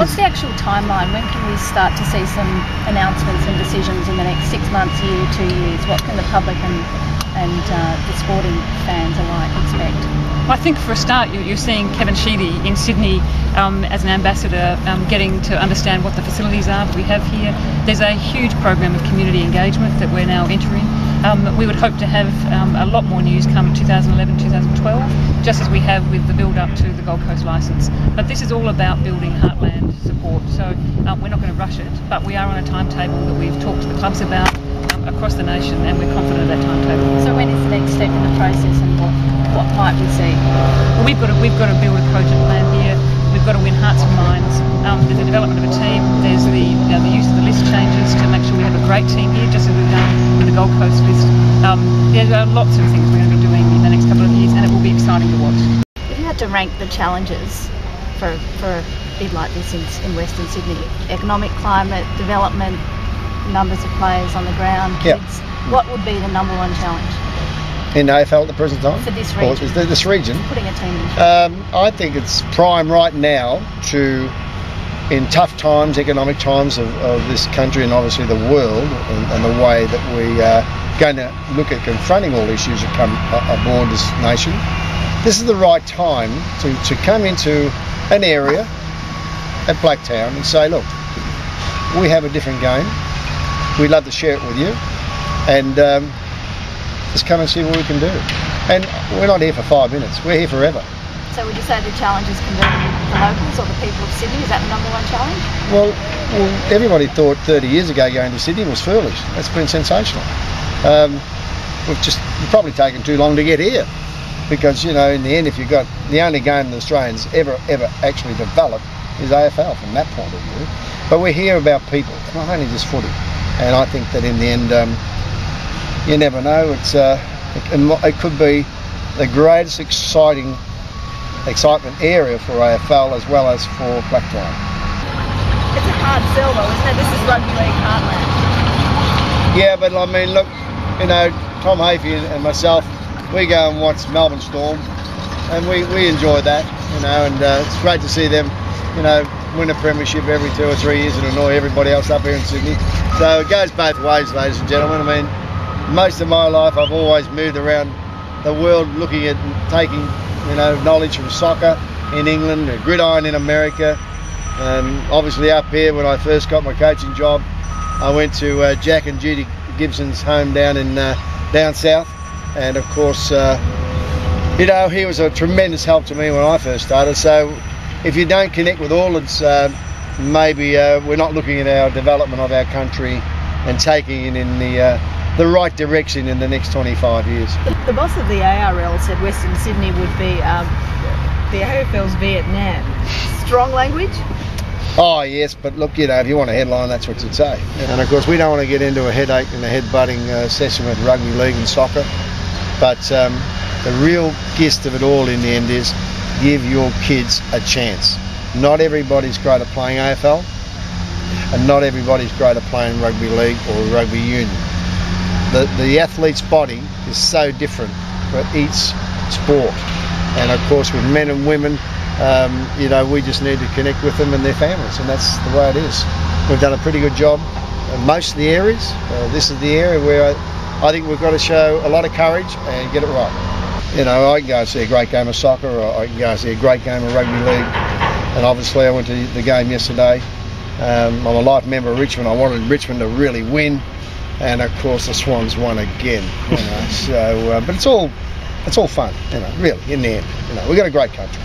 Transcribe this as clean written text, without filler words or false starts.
What's the actual timeline? When can we start to see some announcements and decisions in the next 6 months, year, 2 years? What can the public and the sporting fans alike expect? I think for a start you're seeing Kevin Sheedy in Sydney as an ambassador, getting to understand what the facilities are that we have here. There's a huge program of community engagement that we're now entering. We would hope to have a lot more news come 2011, 2012, just as we have with the build-up to the Gold Coast licence. But this is all about building heartland support, so we're not going to rush it, but we are on a timetable that we've talked to the clubs about across the nation, and we're confident of that timetable. So when is the next step in the process, and what might we see? Well, we've got to build a cogent plan here. We've got to win hearts and minds. There's the development of a team. There's the use of the list changes to make sure we have a great team here, just as we've done with the Gold Coast list. There are lots of things we're going to be doing in the next couple of years, and it will be exciting to watch. If you had to rank the challenges for a bid like this in Western Sydney, economic climate, development, numbers of players on the ground, kids, what would be the number one challenge? In AFL at the present time? For this region. Or this region? Putting a team in. I think it's prime right now to, in tough times, economic times of this country and obviously the world, and the way that we are going to look at confronting all issues that come aboard this nation, this is the right time to come into an area at Blacktown and say, look, we have a different game. We'd love to share it with you, and just come and see what we can do. And we're not here for 5 minutes, we're here forever. So would you say the challenge is converting the locals or the people of Sydney? Is that the number one challenge? Well, everybody thought 30 years ago going to Sydney was foolish. That's been sensational. We've probably taken too long to get here, because, you know, in the end, if you've got the only game the Australians ever actually developed is AFL from that point of view. But we're here about people, not only just footy. And I think that in the end, you never know. It could be the greatest excitement area for AFL as well as for Blacktown. It's a hard sell though, isn't it? This is rugby league heartland. Yeah, but I mean, look, you know, Tom Hafey and myself, we go and watch Melbourne Storm, and we enjoy that, you know, and it's great to see them, you know, win a premiership every 2 or 3 years and annoy everybody else up here in Sydney. So it goes both ways, ladies and gentlemen. I mean, most of my life I've always moved around the world looking at and taking, you know, knowledge from soccer in England, gridiron in America. Obviously up here, when I first got my coaching job, I went to Jack and Judy Gibson's home down in down south, and of course, you know, he was a tremendous help to me when I first started. So if you don't connect with all, it's maybe we're not looking at our development of our country and taking it in the right direction in the next 25 years. The boss of the ARL said Western Sydney would be the AFL's Vietnam. Strong language? Oh yes, but look, you know, if you want a headline, that's what you'd say. And of course, we don't want to get into a headache and a head-butting session with rugby league and soccer, but the real gist of it all in the end is give your kids a chance. Not everybody's great at playing AFL, and not everybody's great at playing rugby league or rugby union. The athlete's body is so different for each sport, and of course with men and women, you know, we just need to connect with them and their families, and that's the way it is. We've done a pretty good job in most of the areas. This is the area where I think we've got to show a lot of courage and get it right. You know, I can go and see a great game of soccer, or I can go and see a great game of rugby league, and obviously I went to the game yesterday. I'm a life member of Richmond. I wanted Richmond to really win, and of course the Swans won again. You know, so, but it's all fun. You know, really, in the end, you know, we've got a great country.